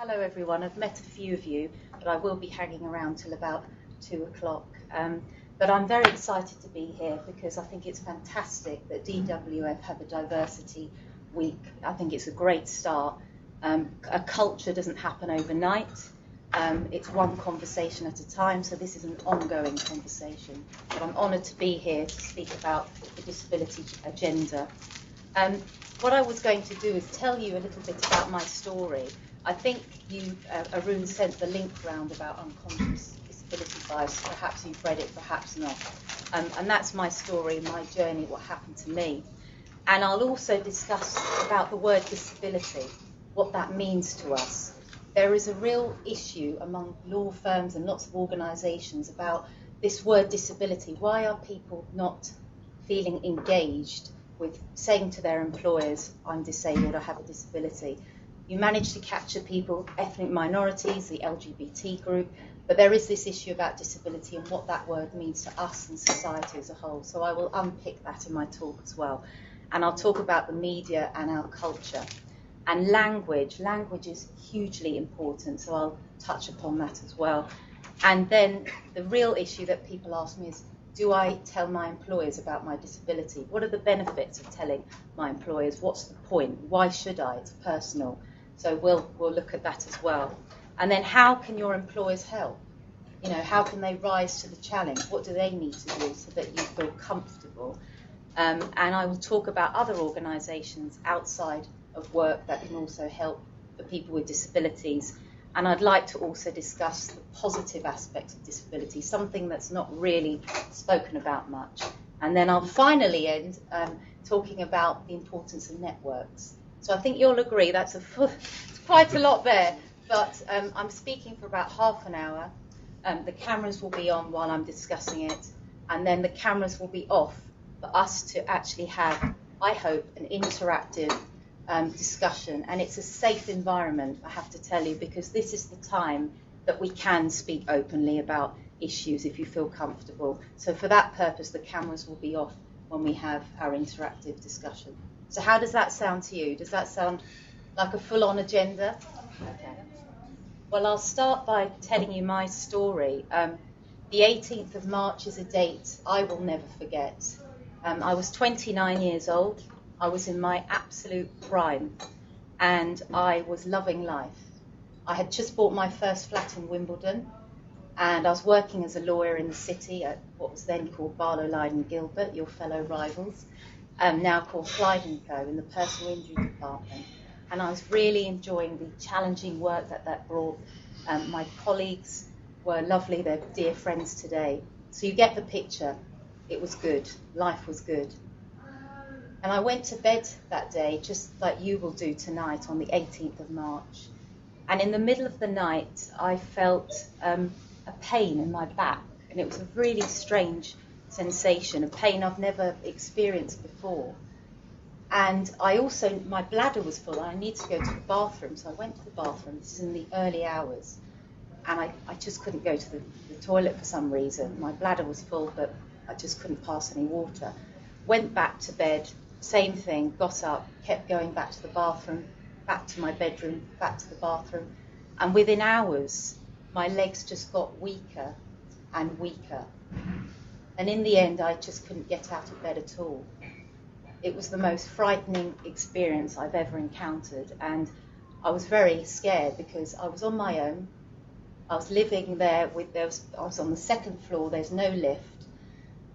Hello everyone, I've met a few of you, but I will be hanging around till about 2 o'clock. But I'm very excited to be here because I think it's fantastic that DWF have a diversity week. I think it's a great start. A culture doesn't happen overnight. It's one conversation at a time, so this is an ongoing conversation. But I'm honoured to be here to speak about the disability agenda. What I was going to do is tell you a little bit about my story. I think you, Arun, sent the link round about unconscious disability bias. Perhaps you've read it, perhaps not. And that's my story, my journey, what happened to me. And I'll also discuss about the word disability, what that means to us. There is a real issue among law firms and lots of organisations about this word disability. Why are people not feeling engaged with saying to their employers, I'm disabled, I have a disability? You manage to capture people, ethnic minorities, the LGBT group, but there is this issue about disability and what that word means to us and society as a whole. So I will unpick that in my talk as well. And I'll talk about the media and our culture. And language is hugely important, so I'll touch upon that as well. And then the real issue that people ask me is, do I tell my employers about my disability? What are the benefits of telling my employers? What's the point? Why should I? It's personal. So we'll look at that as well. And then how can your employers help? You know, how can they rise to the challenge? What do they need to do so that you feel comfortable? And I will talk about other organisations outside of work that can also help the people with disabilities. And I'd like to also discuss the positive aspects of disability, something that's not really spoken about much. And then I'll finally end talking about the importance of networks. So I think you'll agree that's it's quite a lot there, but I'm speaking for about half an hour. The cameras will be on while I'm discussing it, and then the cameras will be off for us to actually have, I hope, an interactive discussion. And it's a safe environment, I have to tell you, because this is the time that we can speak openly about issues if you feel comfortable. So for that purpose, the cameras will be off when we have our interactive discussion. So how does that sound to you? Does that sound like a full-on agenda? Okay. Well, I'll start by telling you my story. The 18th of March is a date I will never forget. I was 29 years old. I was in my absolute prime, and I was loving life. I had just bought my first flat in Wimbledon, and I was working as a lawyer in the city at what was then called Barlow, Lyden Gilbert, your fellow rivals, now called Clyde & Co. in the personal injury department. And I was really enjoying the challenging work that brought. My colleagues were lovely, they're dear friends today. So you get the picture. It was good. Life was good. And I went to bed that day, just like you will do tonight on the 18th of March. And in the middle of the night, I felt a pain in my back. And it was a really strange sensation, a pain I've never experienced before. And I also, my bladder was full, and I needed to go to the bathroom. So I went to the bathroom. This is in the early hours. And I just couldn't go to the toilet for some reason. My bladder was full, but I just couldn't pass any water. Went back to bed, same thing, got up, kept going back to the bathroom, back to my bedroom, back to the bathroom. And within hours, my legs just got weaker and weaker. And in the end, I just couldn't get out of bed at all. It was the most frightening experience I've ever encountered. And I was very scared because I was on my own. I was living there I was on the second floor, there's no lift.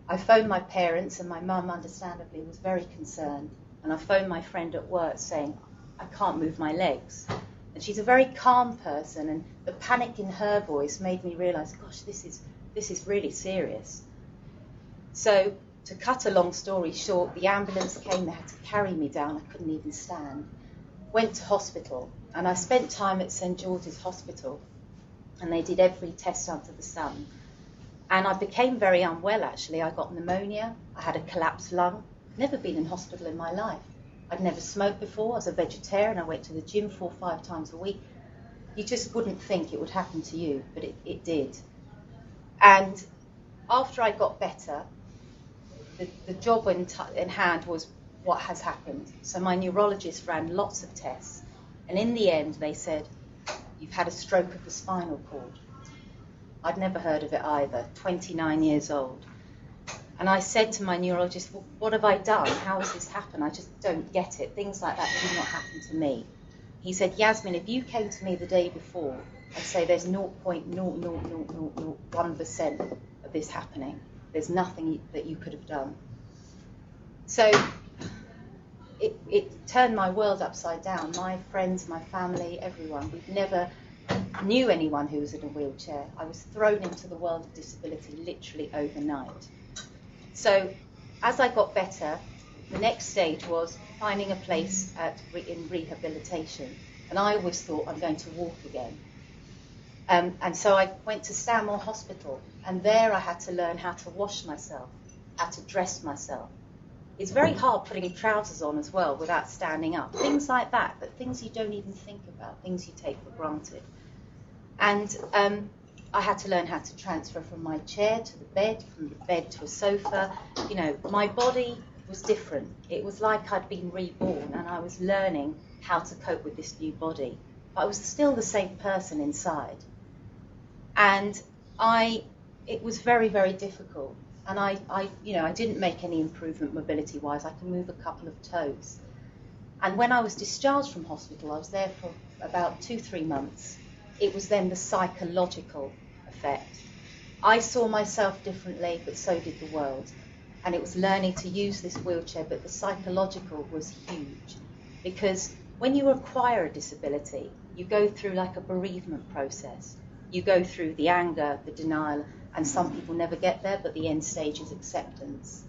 I phoned my parents, and my mum, understandably, was very concerned. And I phoned my friend at work saying, I can't move my legs. And she's a very calm person, and the panic in her voice made me realise, gosh, this is really serious. So, to cut a long story short, the ambulance came, they had to carry me down, I couldn't even stand. Went to hospital, and I spent time at St George's Hospital, and they did every test under the sun. And I became very unwell, actually. I got pneumonia, I had a collapsed lung. Never been in hospital in my life. I'd never smoked before, I was a vegetarian, I went to the gym 4 or 5 times a week. You just wouldn't think it would happen to you, but it did. And after I got better, the job in hand was what has happened. So my neurologist ran lots of tests, and in the end they said, you've had a stroke of the spinal cord. I'd never heard of it either, 29 years old. And I said to my neurologist, well, what have I done? How has this happened? I just don't get it. Things like that do not happen to me. He said, Yasmin, if you came to me the day before, I'd say there's 0.00001% of this happening. There's nothing that you could have done. So it turned my world upside down. My friends, my family, everyone. We've never knew anyone who was in a wheelchair. I was thrown into the world of disability literally overnight. So as I got better, the next stage was finding a place in rehabilitation. And I always thought, I'm going to walk again. And so I went to Stanmore Hospital, and there I had to learn how to wash myself, how to dress myself. It's very hard putting trousers on as well without standing up. Things like that, but things you don't even think about, things you take for granted. And I had to learn how to transfer from my chair to the bed, from the bed to a sofa. You know, my body was different. It was like I'd been reborn, and I was learning how to cope with this new body. But I was still the same person inside. And it was very, very difficult. And I didn't make any improvement mobility-wise. I can move a couple of toes. And when I was discharged from hospital, I was there for about 2-3 months. It was then the psychological effect. I saw myself differently, but so did the world. And it was learning to use this wheelchair, but the psychological was huge. Because when you acquire a disability, you go through like a bereavement process. You go through the anger, the denial, and some people never get there, but the end stage is acceptance.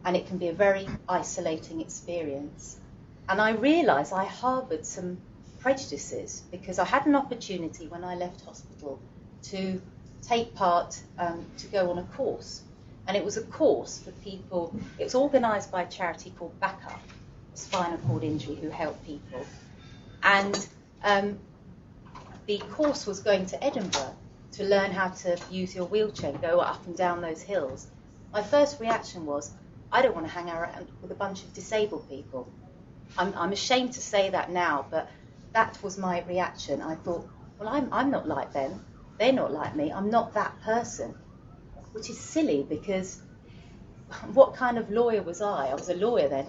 And it can be a very isolating experience. And I realised I harboured some prejudices because I had an opportunity when I left hospital to take part, to go on a course. And it was a course for people, it was organised by a charity called Backup, Spinal Cord Injury, who help people. And the course was going to Edinburgh to learn how to use your wheelchair and go up and down those hills. My first reaction was, I don't want to hang around with a bunch of disabled people. I'm ashamed to say that now, but that was my reaction. I thought, well, I'm not like them. They're not like me. I'm not that person, which is silly because what kind of lawyer was I? I was a lawyer then.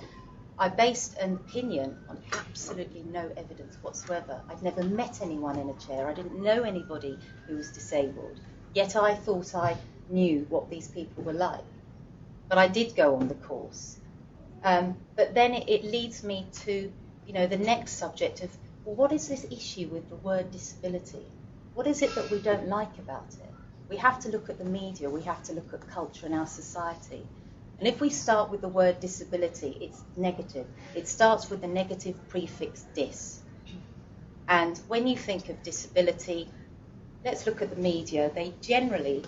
I based an opinion on absolutely no evidence whatsoever. I'd never met anyone in a chair. I didn't know anybody who was disabled. Yet I thought I knew what these people were like. But I did go on the course. But then it leads me to, the next subject of, well, what is this issue with the word disability? What is it that we don't like about it? We have to look at the media. We have to look at culture in our society. And if we start with the word disability, it's negative. It starts with the negative prefix dis. And when you think of disability, let's look at the media. They generally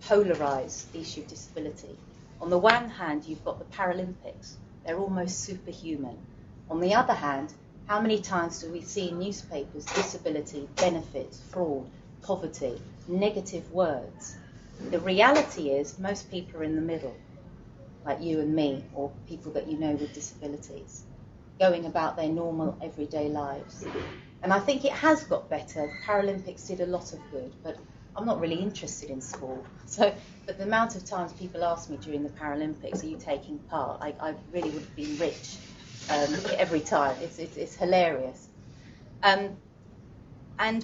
polarise the issue of disability. On the one hand, you've got the Paralympics. They're almost superhuman. On the other hand, how many times do we see in newspapers disability, benefits, fraud, poverty, negative words? The reality is most people are in the middle, like you and me, or people that you know with disabilities, going about their normal everyday lives. And I think it has got better. Paralympics did a lot of good, but I'm not really interested in sport. But the amount of times people ask me during the Paralympics, are you taking part? I really would have been rich every time. It's hilarious. And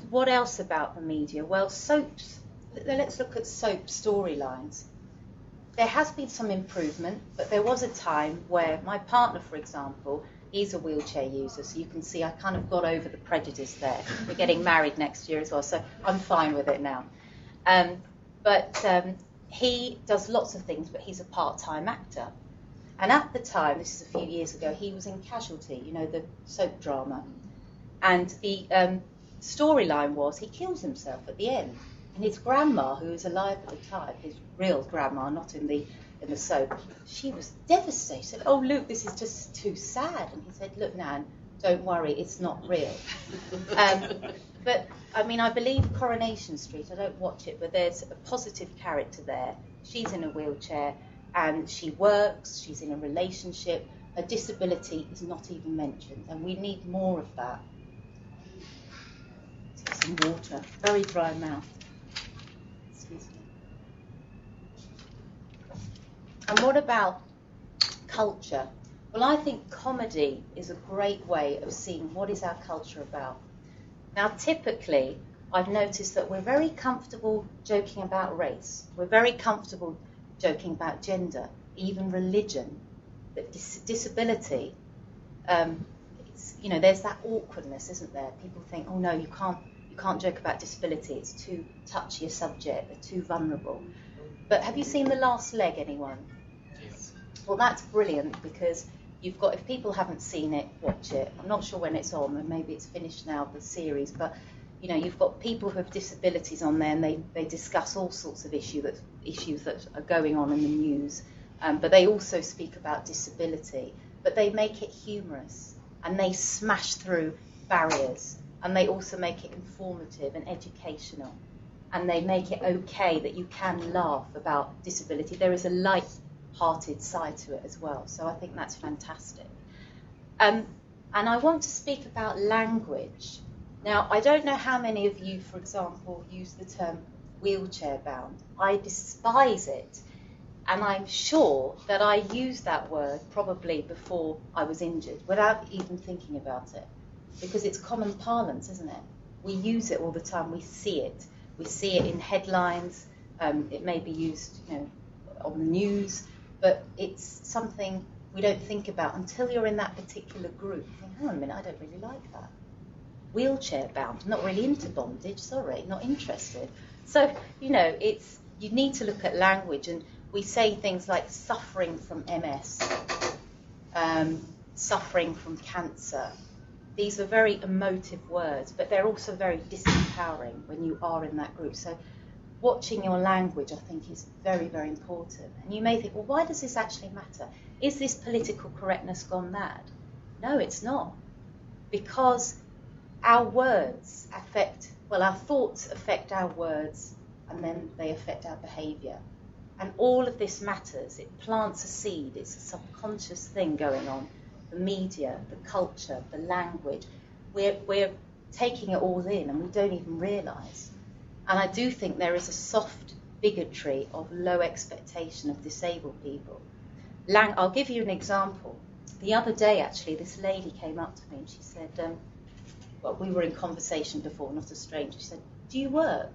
what else about the media? Well, soaps. Let's look at soap storylines. There has been some improvement, but there was a time where my partner, for example, he's a wheelchair user, so you can see I kind of got over the prejudice there. We're getting married next year as well, so I'm fine with it now. But he does lots of things, but he's a part-time actor. And at the time, this is a few years ago, he was in Casualty, the soap drama. And the storyline was he kills himself at the end. And his grandma, who was alive at the time, his real grandma, not in the soap, she was devastated. She said, "Oh, Luke, this is just too sad." And he said, "Look, Nan, don't worry, it's not real." But, I believe Coronation Street, I don't watch it, but there's a positive character there. She's in a wheelchair, and she works, she's in a relationship. Her disability is not even mentioned, and we need more of that. some water. Very dry mouth. Excuse me. And what about culture? Well, I think comedy is a great way of seeing what is our culture about. Now, typically, I've noticed that we're very comfortable joking about race. We're very comfortable joking about gender, even religion. But disability, there's that awkwardness, isn't there? People think, oh no, you can't joke about disability. It's too touchy a subject. They're too vulnerable. But have you seen The Last Leg, anyone? Yes. Well, that's brilliant because you've got, if people haven't seen it, watch it. I'm not sure when it's on, and maybe it's finished now, the series, but you've got people who have disabilities on there, and they discuss all sorts of issues that are going on in the news, but they also speak about disability, but they make it humorous, and they smash through barriers, and they also make it informative and educational, and they make it okay that you can laugh about disability. There is a light-hearted side to it as well, so I think that's fantastic. And I want to speak about language. Now, I don't know how many of you, for example, use the term wheelchair-bound. I despise it, and I'm sure that I used that word probably before I was injured, without even thinking about it, because it's common parlance, isn't it? We use it all the time. We see it. We see it in headlines. It may be used, on the news, but it's something we don't think about until you're in that particular group. You think, hang on a minute, I don't really like that. Wheelchair bound, not really into bondage, sorry, not interested. So, you need to look at language, and we say things like suffering from MS, suffering from cancer. These are very emotive words, but they're also very disempowering when you are in that group. So watching your language, I think, is very, very important. And you may think, well, why does this actually matter? Is this political correctness gone mad? No, it's not. Because our words our thoughts affect our words, and then they affect our behaviour. And all of this matters. It plants a seed. It's a subconscious thing going on. The media, the culture, the language. We're taking it all in, and we don't even realise. And I do think there is a soft bigotry of low expectation of disabled people. I'll give you an example. The other day, actually, this lady came up to me and she said, we were in conversation before, not a stranger. She said, do you work?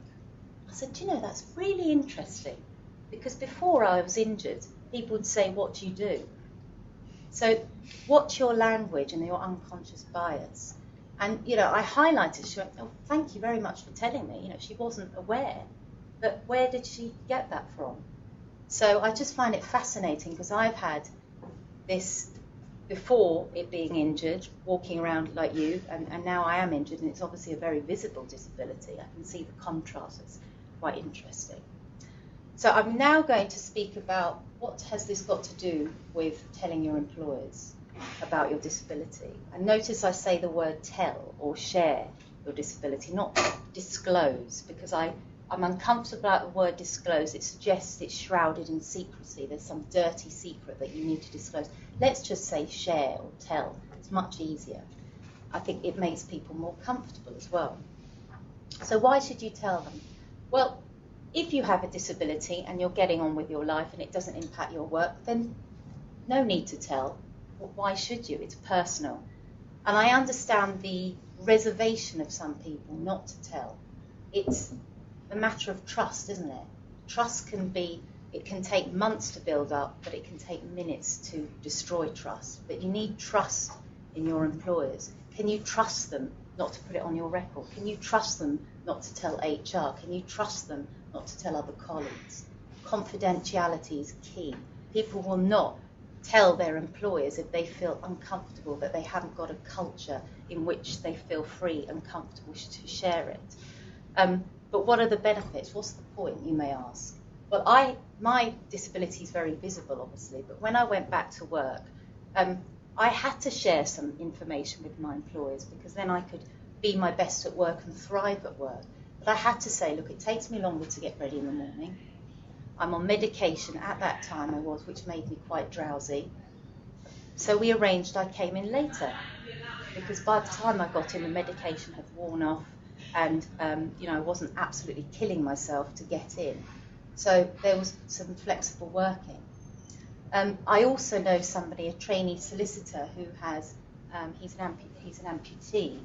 I said, that's really interesting. Because before I was injured, people would say, what do you do? So watch your language and your unconscious bias. And, I highlighted, she went, oh, thank you very much for telling me. She wasn't aware. But where did she get that from? So I just find it fascinating because I've had this before it being injured, walking around like you, and now I am injured, and it's obviously a very visible disability. I can see the contrast. It's quite interesting. So I'm now going to speak about what has this got to do with telling your employers about your disability. And notice I say the word tell or share your disability, not disclose, because I'm uncomfortable about the word disclose. It suggests it's shrouded in secrecy. There's some dirty secret that you need to disclose. Let's just say share or tell. It's much easier. I think it makes people more comfortable as well. So why should you tell them? Well, if you have a disability and you're getting on with your life and it doesn't impact your work, then no need to tell. Well, why should you? It's personal. And I understand the reservation of some people not to tell. It's a matter of trust, isn't it? Trust it can take months to build up, but it can take minutes to destroy trust. But you need trust in your employers. Can you trust them not to put it on your record? Can you trust them not to tell HR? Can you trust them not to tell other colleagues? Confidentiality is key. People will not tell their employers if they feel uncomfortable, that they haven't got a culture in which they feel free and comfortable to share it. But what are the benefits? What's the point, you may ask? Well, my disability is very visible, obviously, but when I went back to work, I had to share some information with my employers because then I could be my best at work and thrive at work. But I had to say, look, it takes me longer to get ready in the morning. I'm on medication at that time which made me quite drowsy. So we arranged I came in later because by the time I got in, the medication had worn off. and you know, I wasn't absolutely killing myself to get in. So there was some flexible working. I also know somebody, a trainee solicitor, who has, he's an amputee,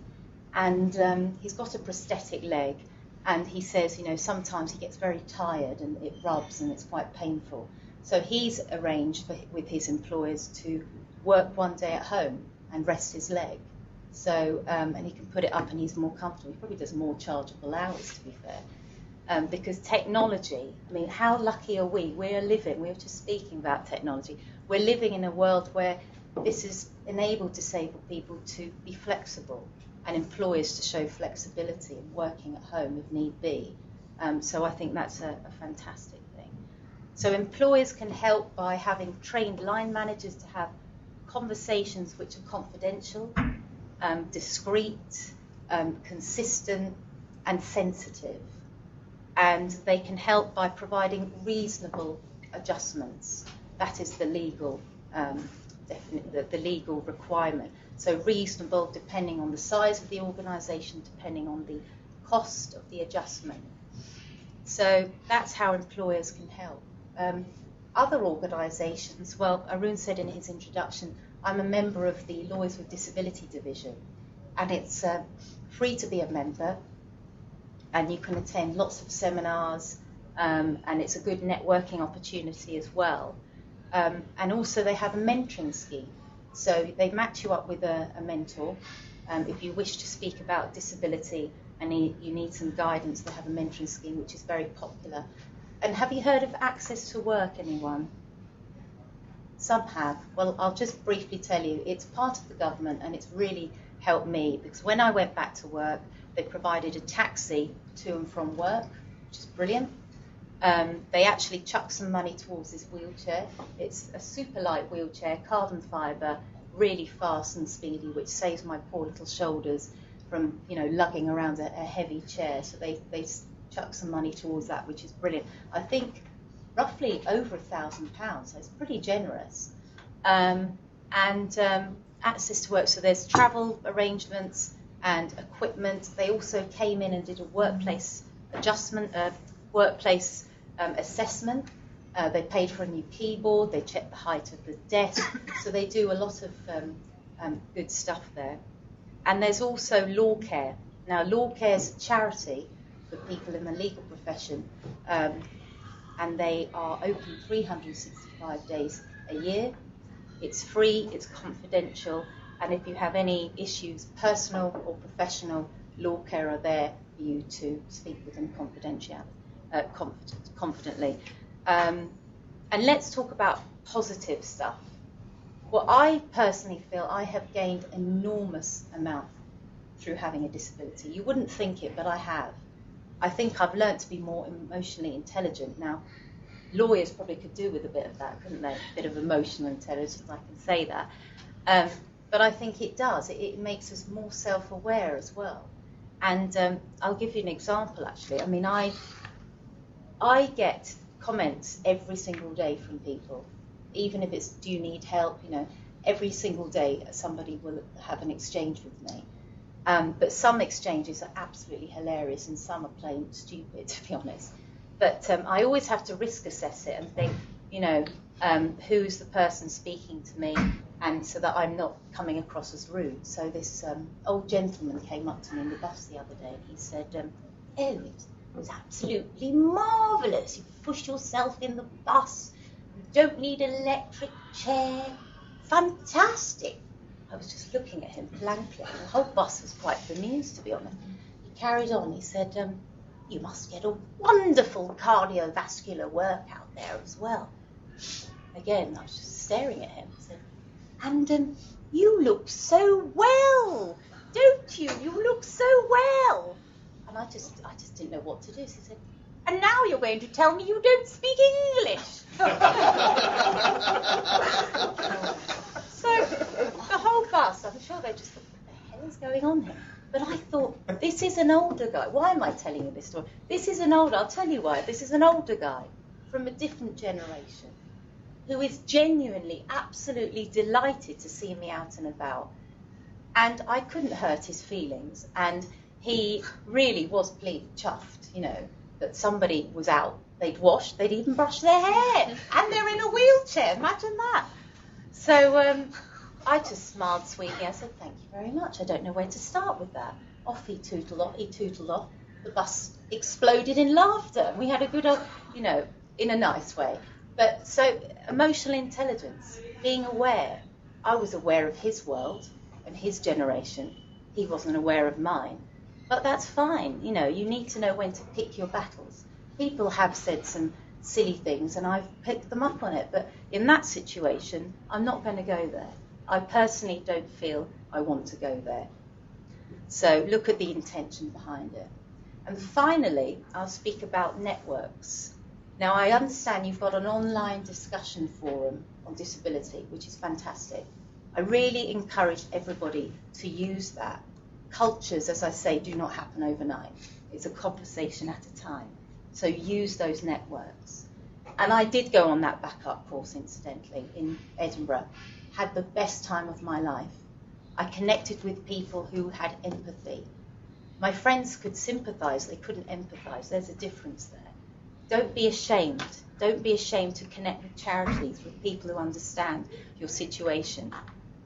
and he's got a prosthetic leg, and he says, you know, sometimes he gets very tired and it rubs and it's quite painful. So he's arranged with his employers to work one day at home and rest his leg. So, and he can put it up and he's more comfortable. He probably does more chargeable hours, to be fair. Because technology, I mean, how lucky are we? We were just speaking about technology. We're living in a world where this has enabled disabled people to be flexible and employers to show flexibility in working at home if need be. So I think that's a fantastic thing. So employers can help by having trained line managers to have conversations which are confidential, discreet, consistent, and sensitive. And they can help by providing reasonable adjustments. That is the legal, the legal requirement. So reasonable depending on the size of the organisation, depending on the cost of the adjustment. So that's how employers can help. Other organisations, well, Arun said in his introduction, I'm a member of the Lawyers with Disability Division, and it's free to be a member, and you can attend lots of seminars, and it's a good networking opportunity as well. And also they have a mentoring scheme. So they match you up with a mentor. If you wish to speak about disability and you need some guidance, they have a mentoring scheme which is very popular. And have you heard of Access to Work, anyone? Some have. Well, I'll just briefly tell you, it's part of the government and it's really helped me, because when I went back to work, they provided a taxi to and from work, which is brilliant. They actually chucked some money towards this wheelchair. It's a super light wheelchair, carbon fibre, really fast and speedy, which saves my poor little shoulders from, you know, lugging around a heavy chair. So they chucked some money towards that, which is brilliant. I think roughly over £1,000, so it's pretty generous. Access to work, so there's travel arrangements and equipment. They also came in and did a workplace adjustment, workplace assessment. They paid for a new keyboard, they checked the height of the desk, so they do a lot of good stuff there. And there's also Law Care. Now, Law Care is a charity for people in the legal profession, and they are open 365 days a year. It's free, it's confidential, and if you have any issues, personal or professional, Law Care are there for you to speak with them confidently. And let's talk about positive stuff. Well, I personally feel I have gained enormous amount through having a disability. You wouldn't think it, but I have. I think I've learned to be more emotionally intelligent. Now, lawyers probably could do with a bit of that, couldn't they? A bit of emotional intelligence, I can say that. But I think it does. It makes us more self-aware as well. And I'll give you an example, actually. I mean, I get comments every single day from people, even if it's, do you need help? You know, every single day somebody will have an exchange with me. But some exchanges are absolutely hilarious and some are plain stupid, to be honest. But I always have to risk assess it and think, you know, who's the person speaking to me, and so that I'm not coming across as rude. So this old gentleman came up to me in the bus the other day and he said, oh, it was absolutely marvellous. You pushed yourself in the bus. You don't need an electric chair. Fantastic. I was just looking at him blankly. The whole bus was quite bemused, to be honest. He carried on. He said, you must get a wonderful cardiovascular workout there as well. Again, I was just staring at him. I said, and you look so well, don't you? You look so well. And I just didn't know what to do. So he said, and now you're going to tell me you don't speak English. So the whole bus, I'm sure they just thought, what the hell is going on here? But I thought, this is an older guy. Why am I telling you this story? This is an older, I'll tell you why. This is an older guy from a different generation who is genuinely, absolutely delighted to see me out and about. And I couldn't hurt his feelings. And he really was chuffed, you know, that somebody was out. They'd washed, they'd even brushed their hair, and they're in a wheelchair. Imagine that. So I just smiled sweetly. I said, thank you very much. I don't know where to start with that. Off he tootled off. The bus exploded in laughter. We had a good, you know, in a nice way. But so emotional intelligence, being aware. I was aware of his world and his generation. He wasn't aware of mine. But that's fine. You know, you need to know when to pick your battles. People have said some silly things and I've picked them up on it. But in that situation, I'm not going to go there. I personally don't feel I want to go there. So look at the intention behind it. And finally, I'll speak about networks. Now, I understand you've got an online discussion forum on disability, which is fantastic. I really encourage everybody to use that. Cultures, as I say, do not happen overnight. It's a conversation at a time. So use those networks. And I did go on that backup course, incidentally, in Edinburgh. Had the best time of my life. I connected with people who had empathy. My friends could sympathise, they couldn't empathise. There's a difference there. Don't be ashamed. Don't be ashamed to connect with charities, with people who understand your situation.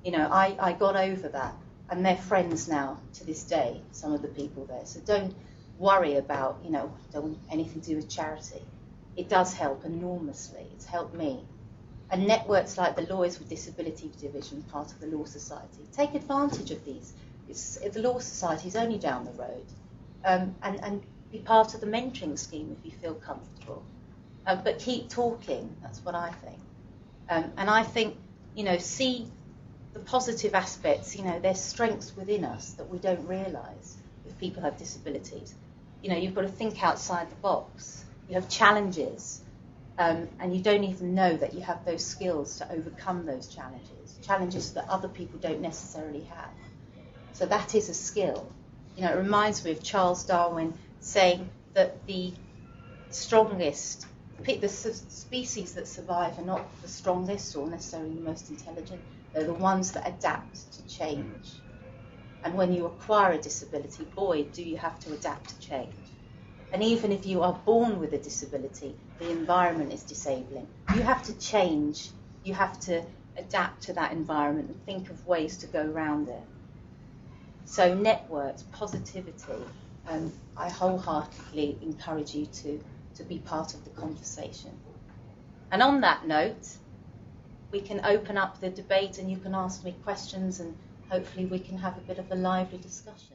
You know, I got over that. And they're friends now to this day, some of the people there. So don't worry about, you know, don't want anything to do with charity. It does help enormously. It's helped me. And networks like the Lawyers with Disability Division, part of the Law Society, take advantage of these. The Law Society is only down the road. And be part of the mentoring scheme if you feel comfortable. But keep talking, that's what I think. And I think, you know, see the positive aspects, you know, there's strengths within us that we don't realise if people have disabilities. You know, you've got to think outside the box. You have challenges, and you don't even know that you have those skills to overcome those challenges that other people don't necessarily have. So that is a skill. You know, it reminds me of Charles Darwin saying that the strongest, the species that survive are not the strongest or necessarily the most intelligent. They're the ones that adapt to change. And when you acquire a disability, boy, do you have to adapt to change. And even if you are born with a disability, the environment is disabling. You have to change. You have to adapt to that environment and think of ways to go around it. So networks, positivity, I wholeheartedly encourage you to be part of the conversation. And on that note, we can open up the debate and you can ask me questions and hopefully we can have a bit of a lively discussion.